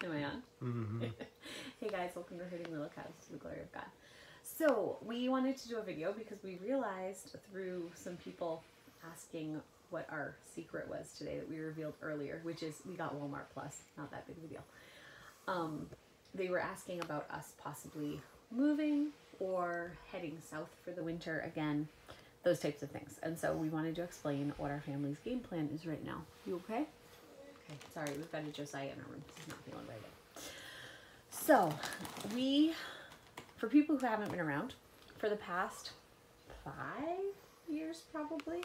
Am I on? Mm-hmm. Hey guys, welcome to Hurting Little Cows to the Glory of God. So we wanted to do a video because we realized through some people asking what our secret was today that we revealed earlier, which is we got Walmart Plus, not that big of a deal. They were asking about us possibly moving or heading south for the winter again, those types of things. And so we wanted to explain what our family's game plan is right now. You okay? Okay, sorry, we've got a Josiah in our room. He's not feeling very good. So, for people who haven't been around, for the past 5 years probably,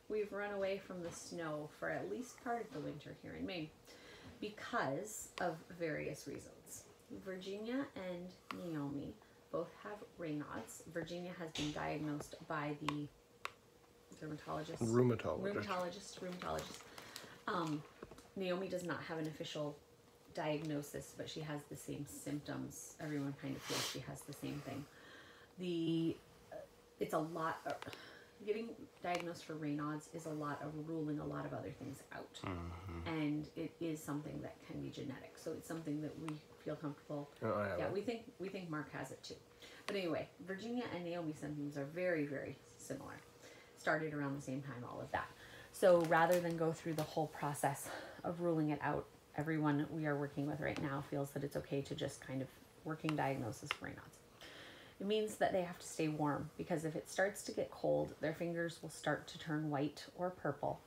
we've run away from the snow for at least part of the winter here in Maine because of various reasons. Virginia and Naomi both have Raynaud's. Virginia has been diagnosed by the rheumatologist. Naomi does not have an official diagnosis, but she has the same symptoms. Everyone kind of feels she has the same thing. It's a lot. Getting diagnosed for Raynaud's is a lot of ruling a lot of other things out, and it is something that can be genetic. So it's something that we feel comfortable. Yeah, we think Mark has it too. But anyway, Virginia and Naomi's symptoms are very, very similar. Started around the same time, all of that. So rather than go through the whole process of ruling it out, everyone we are working with right now feels that it's okay to just kind of working diagnosis for Raynaud's. It means that they have to stay warm because if it starts to get cold, their fingers will start to turn white or purple.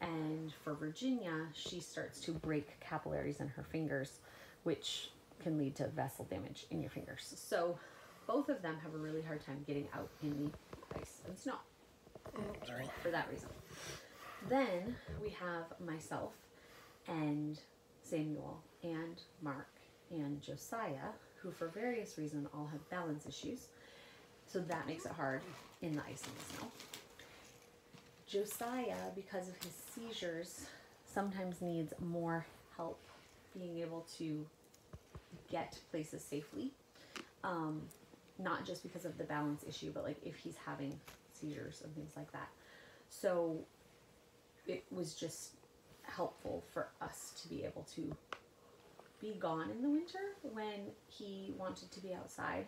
And for Virginia, she starts to break capillaries in her fingers, which can lead to vessel damage in your fingers. So both of them have a really hard time getting out in the ice and snow for that reason. Then we have myself and Samuel and Mark and Josiah, who for various reasons all have balance issues. So that makes it hard in the ice and the snow. Josiah, because of his seizures, sometimes needs more help being able to get places safely. Not just because of the balance issue, but like if he's having seizures and things like that. So it was just helpful for us to be able to be gone in the winter when he wanted to be outside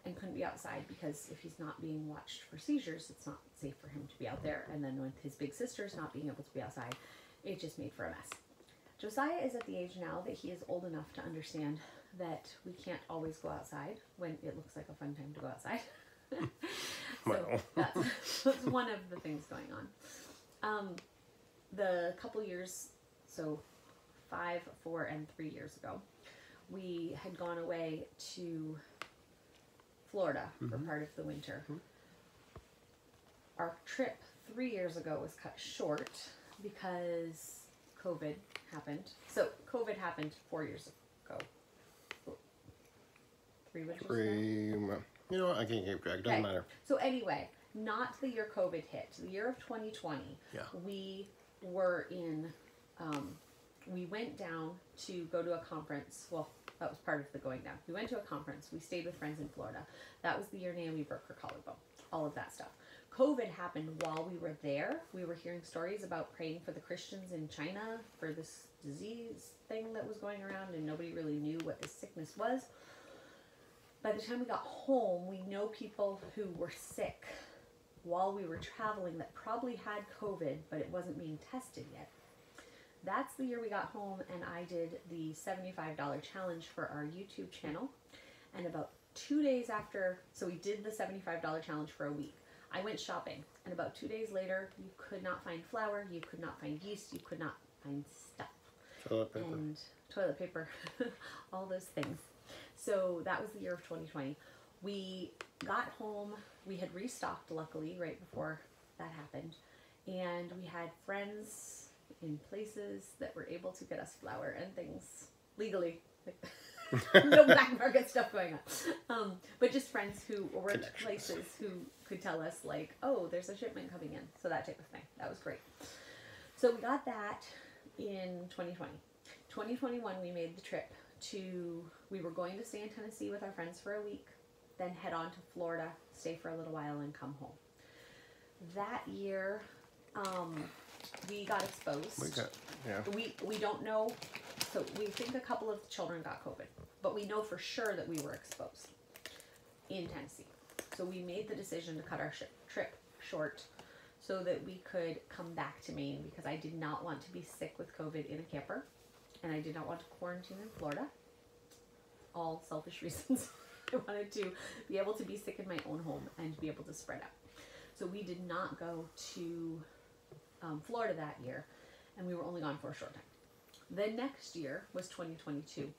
and couldn't be outside because if he's not being watched for seizures, it's not safe for him to be out there. And then with his big sisters not being able to be outside, it just made for a mess. Josiah is at the age now that he is old enough to understand that we can't always go outside when it looks like a fun time to go outside. So that's one of the things going on. The couple years, so 5, 4, and 3 years ago, we had gone away to Florida for part of the winter. Our trip 3 years ago was cut short because COVID happened. So COVID happened 4 years ago. 3 winters ago? You know what? I can't keep track. It doesn't matter. So anyway, not the year COVID hit. The year of 2020, we were in, we went down to go to a conference. Well, that was part of the going down. We went to a conference. We stayed with friends in Florida. That was the year Naomi broke her collarbone. All of that stuff. COVID happened while we were there. We were hearing stories about praying for the Christians in China for this disease thing that was going around, and nobody really knew what this sickness was. By the time we got home, we know people who were sick while we were traveling that probably had COVID, but it wasn't being tested yet. That's the year we got home, and I did the $75 challenge for our YouTube channel. And about 2 days after, so we did the $75 challenge for a week. I went shopping, and about 2 days later, you could not find flour, you could not find yeast, you could not find stuff. Toilet paper. And toilet paper, all those things. So that was the year of 2020. We got home, we had restocked luckily right before that happened, and we had friends in places that were able to get us flour and things legally. No black market stuff going on. But just friends who were in places who could tell us like, oh, there's a shipment coming in. So that type of thing. That was great. So we got that in 2020. 2021 we made the trip to, we were going to stay in Tennessee with our friends for a week, then head on to Florida, stay for a little while and come home. That year, we got exposed. We don't know So we think a couple of the children got COVID, but we know for sure that we were exposed in Tennessee. So we made the decision to cut our trip short so that we could come back to Maine, because I did not want to be sick with COVID in a camper, and I did not want to quarantine in Florida. All selfish reasons. I wanted to be able to be sick in my own home and be able to spread out. So we did not go to Florida that year, and we were only gone for a short time. The next year was 2022.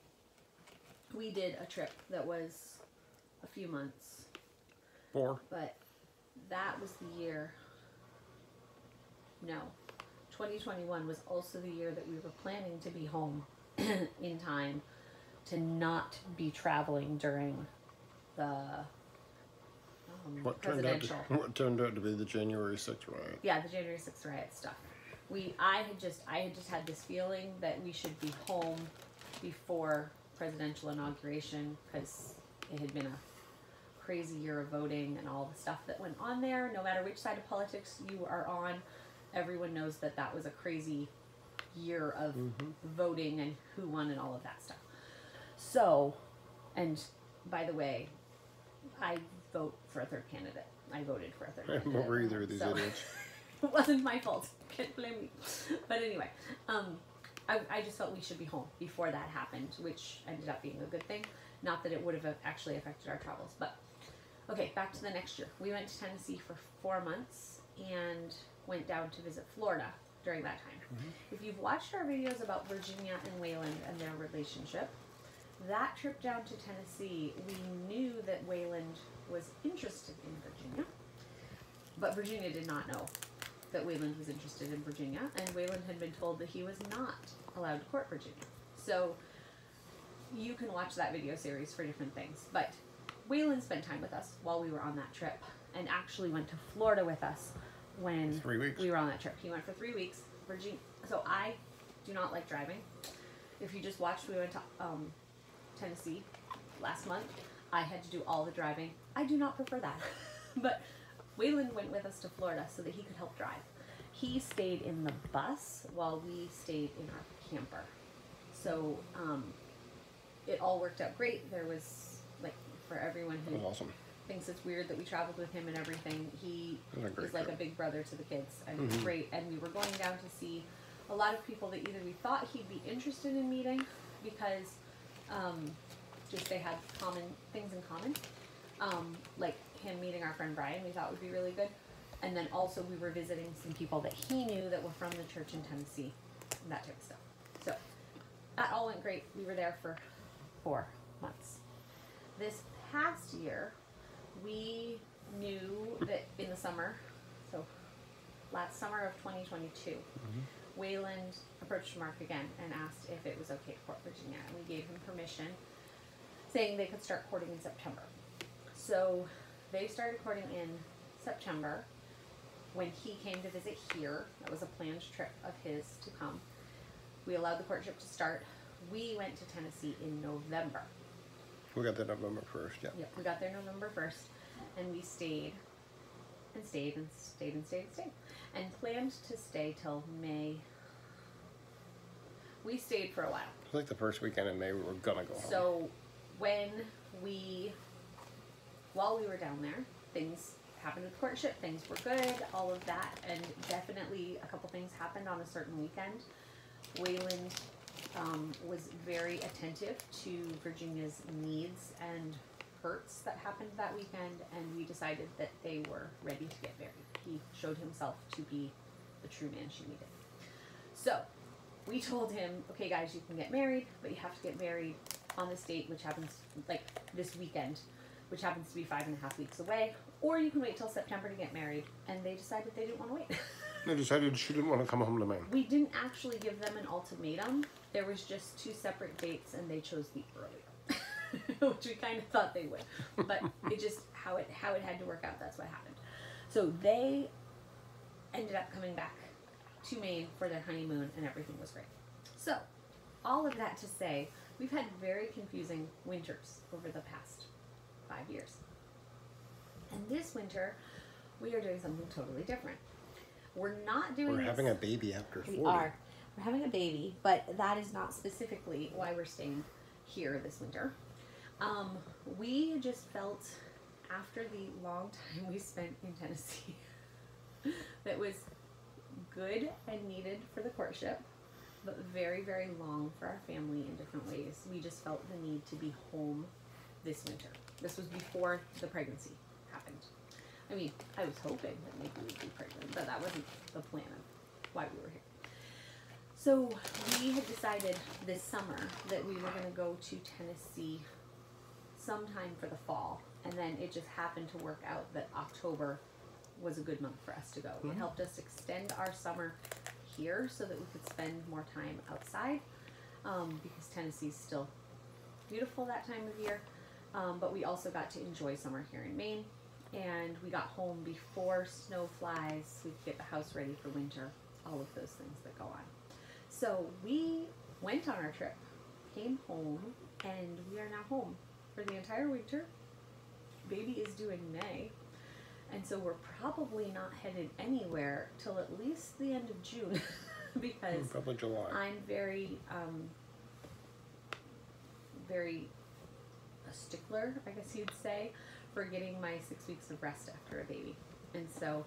We did a trip that was a few months. 4. But that was the year. No. 2021 was also the year that we were planning to be home in time to not be traveling during the presidential. What turned out to be the January 6th riot? Yeah, the January 6th riot stuff. I had just had this feeling that we should be home before presidential inauguration, because it had been a crazy year of voting and all the stuff that went on there. No matter which side of politics you are on, everyone knows that that was a crazy year of voting and who won and all of that stuff. So, and by the way, I vote for a third candidate. I voted for a third candidate. What were either of these idiots? It wasn't my fault. Can't blame me. But anyway, I just felt we should be home before that happened, which ended up being a good thing. Not that it would have actually affected our travels. But, okay, back to the next year. We went to Tennessee for 4 months and went down to visit Florida during that time. If you've watched our videos about Virginia and Wayland and their relationship, that trip down to Tennessee, we knew that Wayland was interested in Virginia, but Virginia did not know that Wayland was interested in Virginia, and Wayland had been told that he was not allowed to court Virginia. So you can watch that video series for different things, but Wayland spent time with us while we were on that trip, and actually went to Florida with us when 3 weeks. we were on that trip. He went for 3 weeks. Virginia. So I do not like driving. If you just watched, we went to Tennessee last month. I had to do all the driving. I do not prefer that. But Wayland went with us to Florida so that he could help drive. He stayed in the bus while we stayed in our camper. So it all worked out great. There was, like, for everyone who Awesome. thinks it's weird that we traveled with him and everything, he is like trip. a big brother to the kids, and it's great. And we were going down to see a lot of people that either we thought he'd be interested in meeting because just they had common things in common, like him meeting our friend Brian, we thought would be really good. And then also we were visiting some people that he knew that were from the church in Tennessee, and that type of stuff. So that all went great. We were there for 4 months. This past year, we knew that in the summer, so last summer of 2022, Wayland approached Mark again and asked if it was okay to court Virginia, and we gave him permission, saying they could start courting in September. So they started courting in September. When he came to visit here, that was a planned trip of his to come. We allowed the courtship to start. We went to Tennessee in November. We got there November 1st, yeah. Yep, we got there November 1st, and we stayed and stayed and stayed and stayed and stayed, and planned to stay till May. We stayed for a while. It's like the first weekend in May we were gonna go home. So while we were down there, things happened with courtship, things were good, all of that, and definitely a couple things happened on a certain weekend. Wayland was very attentive to Virginia's needs and hurts that happened that weekend, and we decided that they were ready to get married. He showed himself to be the true man she needed. So we told him, okay guys, you can get married, but you have to get married on this date, which happens like this weekend, which happens to be 5.5 weeks away, or you can wait till September to get married. And they decided they didn't want to wait. They decided she didn't want to come home to Maine. We didn't actually give them an ultimatum. There was just 2 separate dates, and they chose the earlier, which we kind of thought they would. But it just, how it had to work out, that's what happened. So they ended up coming back to Maine for their honeymoon, and everything was great. So all of that to say, we've had very confusing winters over the past 5 years. And this winter, we are doing something totally different. We're not doing We're this. having a baby after 40. We are. we're having a baby, but that is not specifically why we're staying here this winter. We just felt, after the long time we spent in Tennessee, that was good and needed for the courtship, but very, very long for our family in different ways. We just felt the need to be home this winter. This was before the pregnancy happened. I mean, I was hoping that maybe we'd be pregnant, but that wasn't the plan of why we were here. So we had decided this summer that we were going to go to Tennessee sometime for the fall, and then it just happened to work out that October was a good month for us to go. It helped us extend our summer here so that we could spend more time outside, because Tennessee's still beautiful that time of year, but we also got to enjoy summer here in Maine, and we got home before snow flies. We could get the house ready for winter, all of those things that go on. So we went on our trip, came home, and we are now home for the entire winter. Baby is due in May, and so we're probably not headed anywhere till at least the end of June because probably July. I'm very, very a stickler, I guess you'd say, for getting my 6 weeks of rest after a baby. And so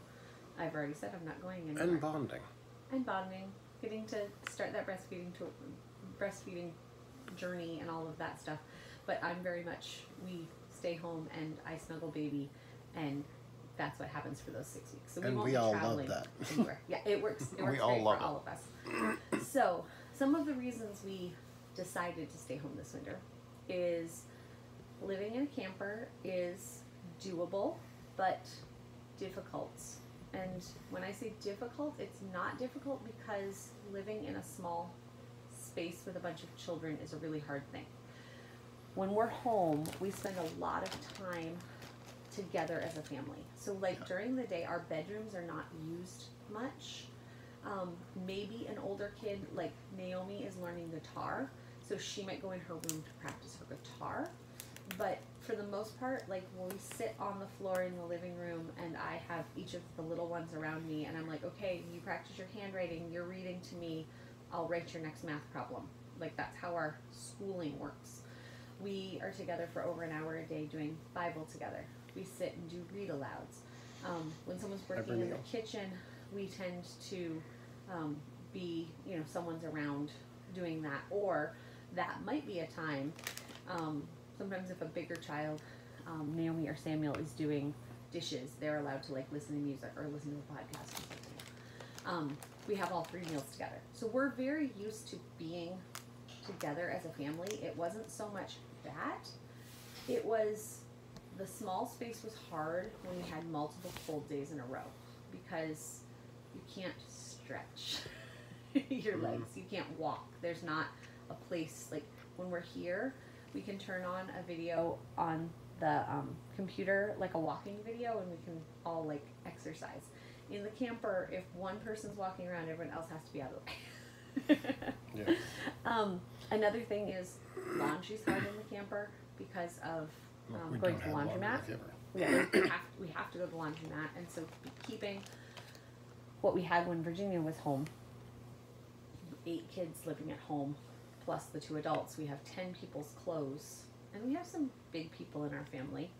I've already said I'm not going anywhere. And bonding. And bonding, getting to start that breastfeeding journey and all of that stuff. But I'm very much, we stay home and I snuggle baby, and that's what happens for those 6 weeks. So we won't be traveling anywhere. Yeah, it works. It works great for all of us. So some of the reasons we decided to stay home this winter is living in a camper is doable, but difficult. And when I say difficult, it's not difficult because living in a small space with a bunch of children is a really hard thing. When we're home, we spend a lot of time together as a family. So like during the day, our bedrooms are not used much. Maybe an older kid, like Naomi, is learning guitar, so she might go in her room to practice her guitar. But for the most part, like when we sit on the floor in the living room and I have each of the little ones around me and I'm like, okay, you practice your handwriting, you're reading to me, I'll write your next math problem. Like that's how our schooling works. We are together for over an hour a day doing Bible together. We sit and do read alouds. When someone's working in the kitchen, we tend to be, someone's around doing that. Or that might be a time, sometimes if a bigger child, Naomi or Samuel, is doing dishes, they're allowed to like listen to music or listen to a podcast or something. We have all 3 meals together. So we're very used to being together as a family. It wasn't so much that. It was the small space was hard when we had multiple cold days in a row because you can't stretch your legs. You can't walk. There's not a place, like when we're here, we can turn on a video on the computer, like a walking video, and we can all like exercise. In the camper, if one person's walking around, everyone else has to be out of the way. Yeah. Another thing is laundry's hard in the camper because of going to the laundromat. We have to go to the laundromat, and so keeping what we had when Virginia was home, 8 kids living at home, plus the 2 adults, we have 10 people's clothes, and we have some big people in our family.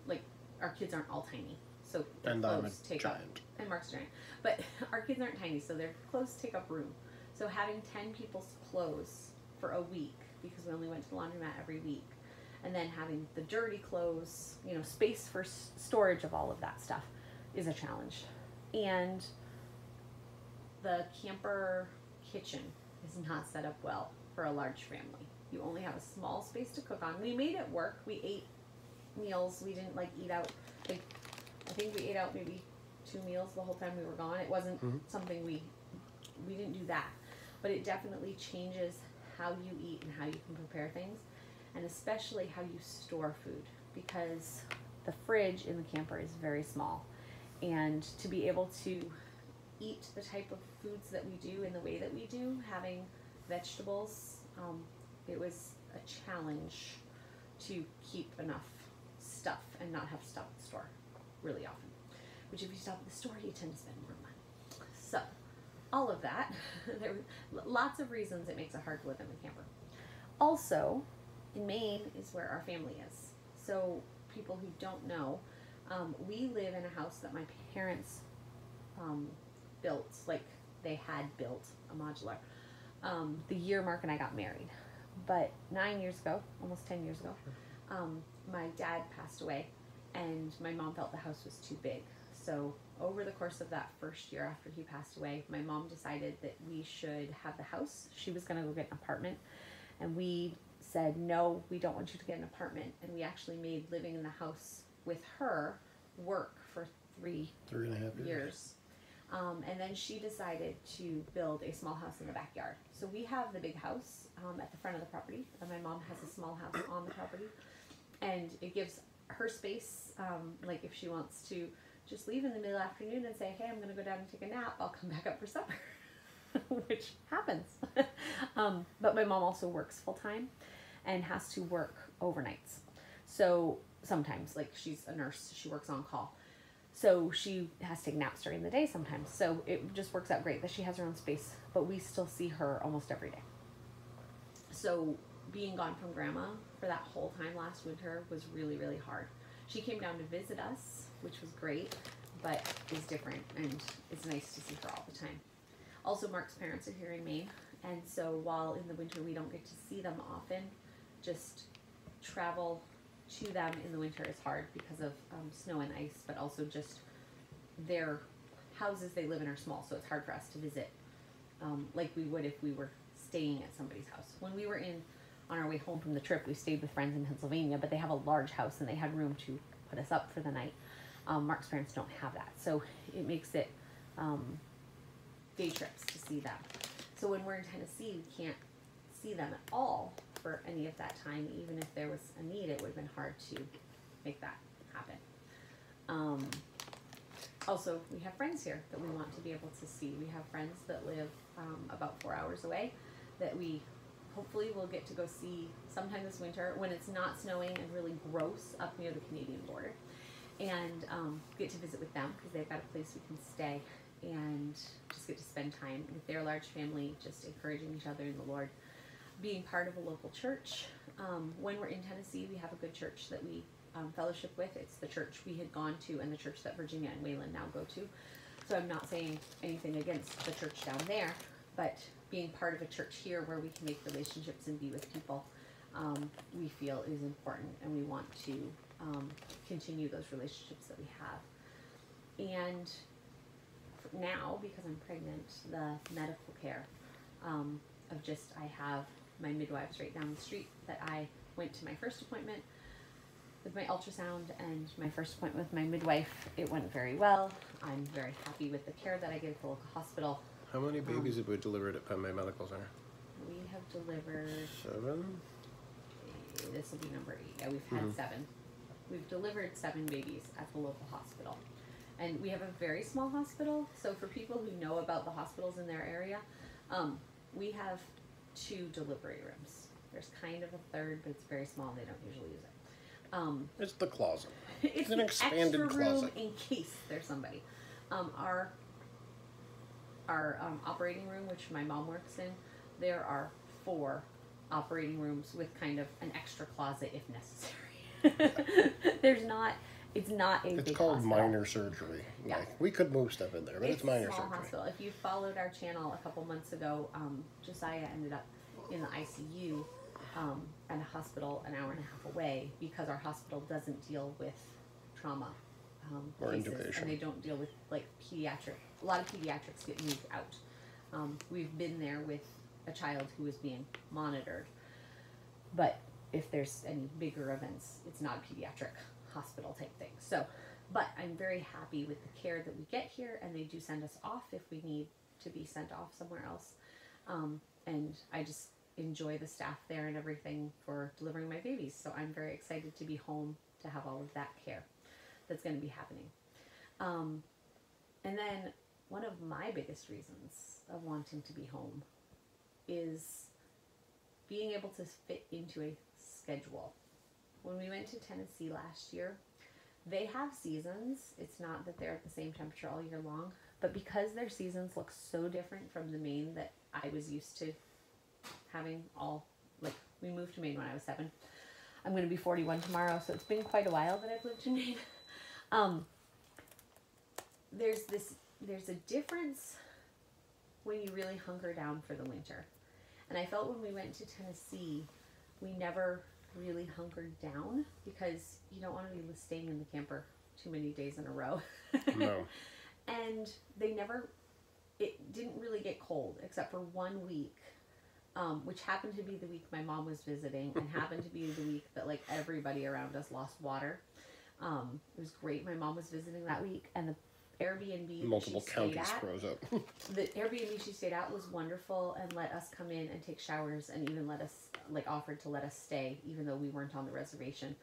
Like our kids aren't all tiny, so their clothes take up. And Mark's a giant, but our kids aren't tiny, so their clothes take up room. So having 10 people's clothes for a week, because we only went to the laundromat every week, and then having the dirty clothes, space for storage of all of that stuff is a challenge. And the camper kitchen is not set up well for a large family. You only have a small space to cook on. We made it work. We ate meals. We didn't eat out. I think we ate out maybe 2 meals the whole time we were gone. It wasn't something we didn't do that. But it definitely changes how you eat and how you can prepare things, and especially how you store food, because the fridge in the camper is very small, and to be able to eat the type of foods that we do in the way that we do, having vegetables, it was a challenge to keep enough stuff and not have to stop at the store really often, which if you stop at the store you tend to spend more money. So all of that, there were lots of reasons it makes it hard to live in the camper. Also, in Maine is where our family is. So people who don't know, we live in a house that my parents built, like they had built a modular, the year Mark and I got married. But 9 years ago, almost 10 years ago, my dad passed away and my mom felt the house was too big. So over the course of that first year after he passed away, my mom decided that we should have the house. She was going to go get an apartment, and we said, no, we don't want you to get an apartment. And we actually made living in the house with her work for three and a half years. And then she decided to build a small house in the backyard. So we have the big house at the front of the property, and my mom has a small house on the property, and it gives her space, like if she wants to just leave in the middle afternoon and say, hey, I'm going to go down and take a nap, I'll come back up for supper, which happens. But my mom also works full time and has to work overnights. So sometimes, like she's a nurse, she works on call. So she has to take naps during the day sometimes. So it just works out great that she has her own space, but we still see her almost every day. So being gone from grandma for that whole time last winter was really, really hard. She came down to visit us, which was great, but is different, and it's nice to see her all the time. Also, Mark's parents are here in Maine, and so while in the winter we don't get to see them often, just travel to them in the winter is hard because of snow and ice, but also just their houses they live in are small, so it's hard for us to visit like we would if we were staying at somebody's house. When we were on our way home from the trip, we stayed with friends in Pennsylvania, but they have a large house and they had room to put us up for the night. Mark's parents don't have that, so it makes it day trips to see them. So when we're in Tennessee, we can't see them at all for any of that time. Even if there was a need, it would have been hard to make that happen. Also, we have friends here that we want to be able to see. We have friends that live about 4 hours away that we hopefully will get to go see sometime this winter when it's not snowing and really gross up near the Canadian border, and get to visit with them because they've got a place we can stay and just get to spend time with their large family, just encouraging each other in the Lord, being part of a local church. When we're in Tennessee, we have a good church that we fellowship with. It's the church we had gone to and the church that Virginia and Waylon now go to. So I'm not saying anything against the church down there, but being part of a church here where we can make relationships and be with people, we feel is important, and we want to continue those relationships that we have. And now, because I'm pregnant, the medical care of just, I have my midwives right down the street that I went to my first appointment with my ultrasound, and my first appointment with my midwife, it went very well. I'm very happy with the care that I get at the local hospital. How many babies have we delivered at Penn Bay Medical Center? We have delivered 7? This will be number 8. Yeah, we've had 7. We've delivered 7 babies at the local hospital. And we have a very small hospital, so for people who know about the hospitals in their area, we have 2 delivery rooms. There's kind of a third, but it's very small. They don't usually use it. It's the closet. It's an expanded extra closet room in case there's somebody. Our operating room, which my mom works in, there are 4 operating rooms with kind of an extra closet if necessary. It's not a big called hospital. Minor surgery. Yeah. Like, we could move stuff in there, but it's minor a small surgery. hospital. If you followed our channel a couple months ago, Josiah ended up in the ICU at a hospital an hour and a half away because our hospital doesn't deal with trauma Or cases, intubation. and they don't deal with like pediatric. A lot of pediatrics get moved out. We've been there with a child who is being monitored, but if there's any bigger events, it's not a pediatric hospital type thing. So, but I'm very happy with the care that we get here, and they do send us off if we need to be sent off somewhere else. And I just enjoy the staff there and everything for delivering my babies. So I'm very excited to be home to have all of that care that's going to be happening. And then one of my biggest reasons of wanting to be home is being able to fit into a schedule. When we went to Tennessee last year, they have seasons. It's not that they're at the same temperature all year long, But because their seasons look so different from the Maine that I was used to having we moved to Maine when I was 7. I'm going to be 41 tomorrow, so it's been quite a while that I've lived in Maine. There's a difference when you really hunker down for the winter. And I felt when we went to Tennessee, we never really hunkered down because you don't want to be staying in the camper too many days in a row. No. And it didn't really get cold except for 1 week, which happened to be the week my mom was visiting and happened to be the week that like everybody around us lost water. It was great. My mom was visiting that week, and the Airbnb multiple counties froze up. The Airbnb she stayed at was wonderful and let us come in and take showers and even let us offered to let us stay even though we weren't on the reservation,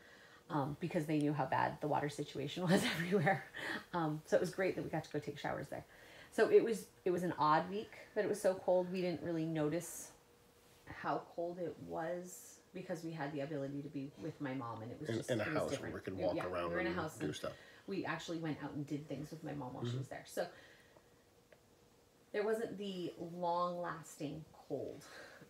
because they knew how bad the water situation was everywhere. So it was great that we got to go take showers there. So it was an odd week that it was so cold. We didn't really notice how cold it was because we had the ability to be with my mom, and it was just in a it was house different. where we could walk around we were in a and house do stuff. We actually went out and did things with my mom while she was there. So there wasn't the long-lasting cold.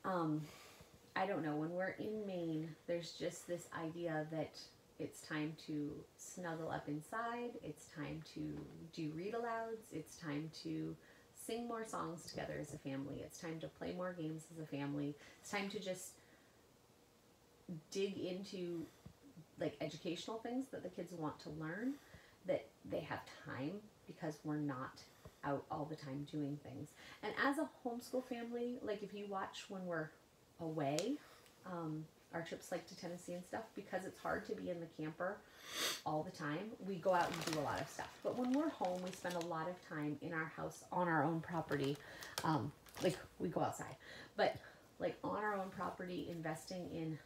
I don't know. When we're in Maine, there's just this idea that it's time to snuggle up inside. It's time to do read-alouds. It's time to sing more songs together as a family. It's time to play more games as a family. It's time to just dig into educational things that the kids want to learn, that they have time because we're not out all the time doing things. And as a homeschool family, if you watch when we're away, our trips to Tennessee and stuff, because it's hard to be in the camper all the time, we go out and do a lot of stuff. But when we're home, we spend a lot of time in our house on our own property. We go outside, but on our own property, investing in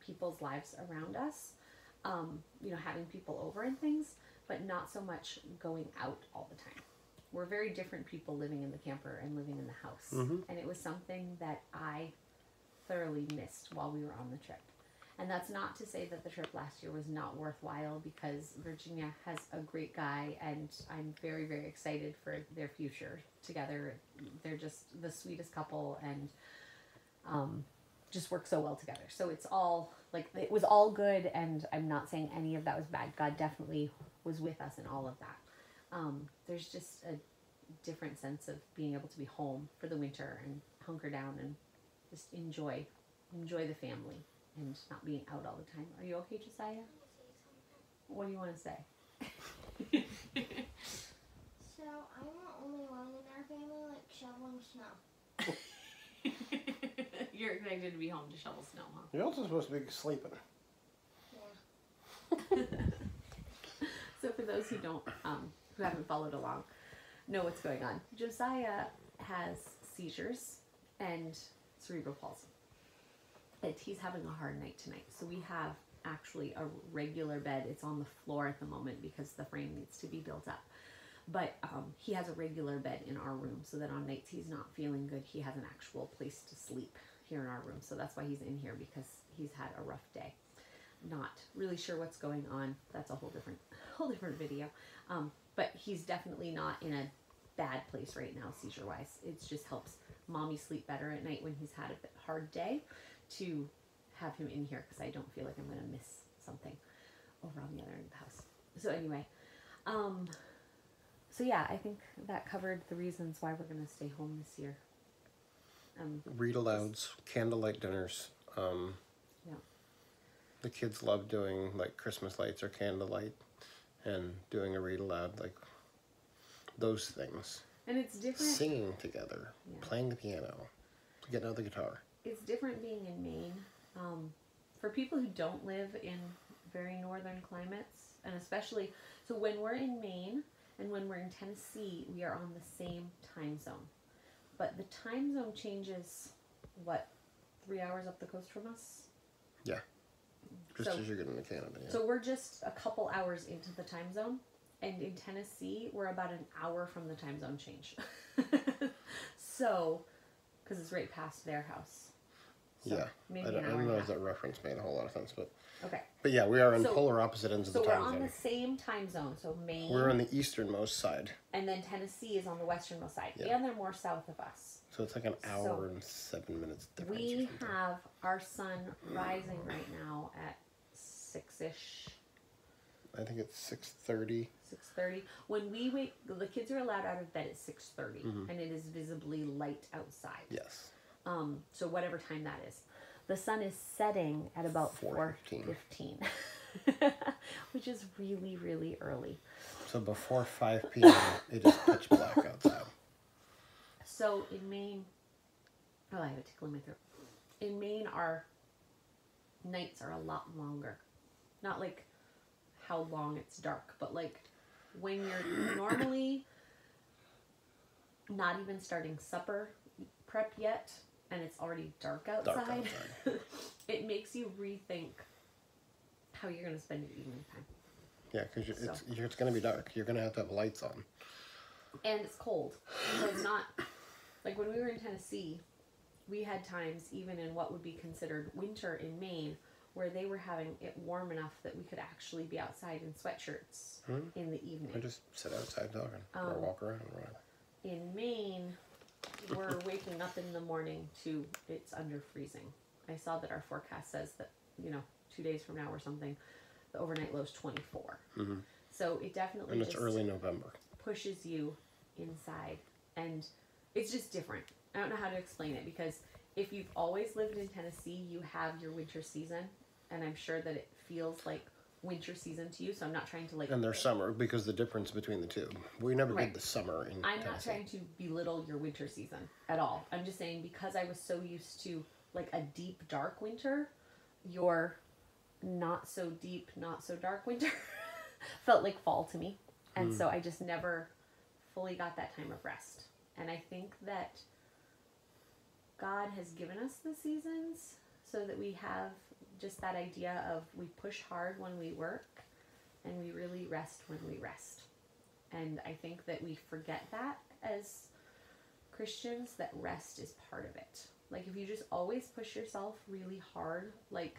people's lives around us, having people over and things, but not so much going out all the time. We're very different people living in the camper and living in the house. Mm-hmm. And it was something that I thoroughly missed while we were on the trip. And that's not to say that the trip last year was not worthwhile, because Virginia has a great guy and I'm very, very excited for their future together. They're just the sweetest couple and just work so well together. So it's all it was all good, and I'm not saying any of that was bad. God definitely was with us in all of that. There's just a different sense of being able to be home for the winter and hunker down and just enjoy the family and not being out all the time. Are you okay, Josiah? What do you want to say? So I'm the only one in our family shoveling snow. You're excited to be home to shovel snow, huh? You're also supposed to be sleeping. Yeah. So for those who haven't followed along, know what's going on. Josiah has seizures and cerebral palsy. And he's having a hard night tonight. So we have actually a regular bed. It's on the floor at the moment because the frame needs to be built up. But he has a regular bed in our room so that on nights he's not feeling good, he has an actual place to sleep here in our room. So that's why he's in here, because he's had a rough day. Not really sure what's going on. That's a whole different video. But he's definitely not in a bad place right now, seizure-wise. It just helps mommy sleep better at night when he's had a hard day, to have him in here, because I don't feel like I'm going to miss something over on the other end of the house. So anyway, so yeah, I think that covered the reasons why we're going to stay home this year. Read-alouds, candlelight dinners. Yeah. The kids love doing Christmas lights or candlelight, and doing a read-aloud, those things. And it's different. Singing together, playing the piano, getting out the guitar. It's different being in Maine. For people who don't live in very northern climates, and especially, so when we're in Maine and when we're in Tennessee, we are on the same time zone. But the time zone changes, 3 hours up the coast from us? Yeah. Just as you're getting to Canada, yeah. So we're just a couple hours into the time zone. And in Tennessee, we're about an hour from the time zone change. So, because it's right past their house. Yeah. maybe I an hour don't and a know if half. that reference made a whole lot of sense, but Okay. yeah, we are in So- polar opposite ends of So the we're time on zone. the same time zone. So Maine. We're on the easternmost side, and then Tennessee is on the westernmost side. Yeah. And they're more south of us. so it's like an hour So and 7 minutes difference. or We something. have our sun rising right now at 6-ish. I think it's 6:30. 6:30. When we wake, the kids are allowed out of bed at 6:30, Mm-hmm. and it is visibly light outside. Yes. So whatever time that is, the sun is setting at about 4:15, which is really, really early. So before 5 p.m., it is pitch black outside. So in Maine, oh, I have a tickle in my throat. In Maine, our nights are a lot longer. Not like how long it's dark, but like when you're normally not even starting supper prep yet, and it's already dark outside, it makes you rethink how you're going to spend your evening time. Yeah, because it's going to be dark. You're going to have lights on. And it's cold. So it's not, like when we were in Tennessee, we had times, even in what would be considered winter in Maine, where they were having it warm enough that we could actually be outside in sweatshirts in the evening. I just sit outside talking or walk around. Right? In Maine, we're waking up in the morning to it's under freezing. I saw that our forecast says that, 2 days from now or something, the overnight low is 24. Mm-hmm. So it definitely And it's just early November. pushes you inside. And it's just different. I don't know how to explain it, because if you've always lived in Tennessee, you have your winter season. And I'm sure that it feels like winter season to you. So I'm not trying to And there's summer, because the difference between the two. We never Right. did the summer in I'm not Tennessee. trying to belittle your winter season at all. I'm just saying, because I was so used to like a deep, dark winter, your not so deep, not so dark winter felt like fall to me. And so I just never fully got that time of rest. And I think that God has given us the seasons so that we have just that idea of we push hard when we work and we really rest when we rest. And I think that we forget that as Christians, that rest is part of it. Like if you just always push yourself really hard, like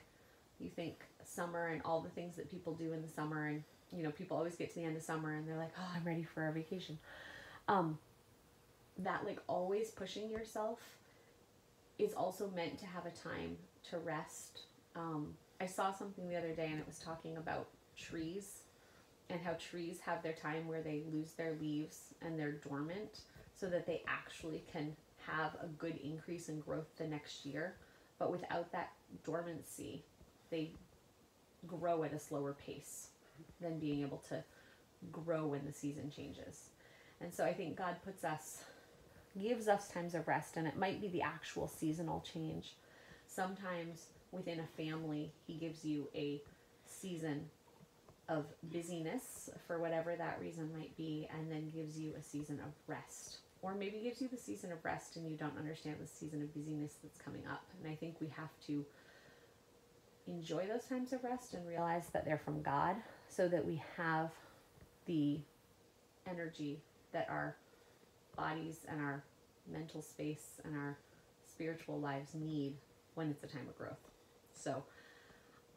you think summer and all the things that people do in the summer, and people always get to the end of summer and they're like, oh, I'm ready for our vacation. That like always pushing yourself is also meant to have a time to rest. I saw something the other day, and it was talking about trees and how trees have their time where they lose their leaves and they're dormant so that they actually can have a good increase in growth the next year. But without that dormancy, they grow at a slower pace than being able to grow when the season changes. And so I think God gives us times of rest, and it might be the actual seasonal change. Sometimes within a family, he gives you a season of busyness for whatever that reason might be, and then gives you a season of rest. Or maybe gives you the season of rest and you don't understand the season of busyness that's coming up. And I think we have to enjoy those times of rest and realize that they're from God, so that we have the energy that our bodies and our mental space and our spiritual lives need when it's a time of growth. So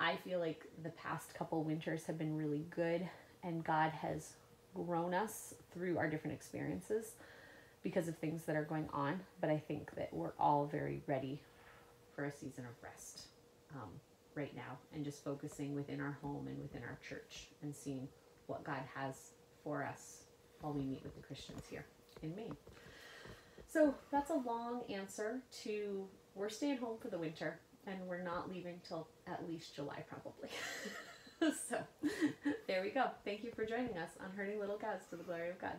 I feel like the past couple winters have been really good, and God has grown us through our different experiences because of things that are going on. But I think that we're all very ready for a season of rest right now, and just focusing within our home and within our church and seeing what God has for us while we meet with the Christians here in Maine. So that's a long answer to we're staying home for the winter, and we're not leaving till at least July probably. So there we go. Thank you for joining us on Herding Little Cows to the Glory of God.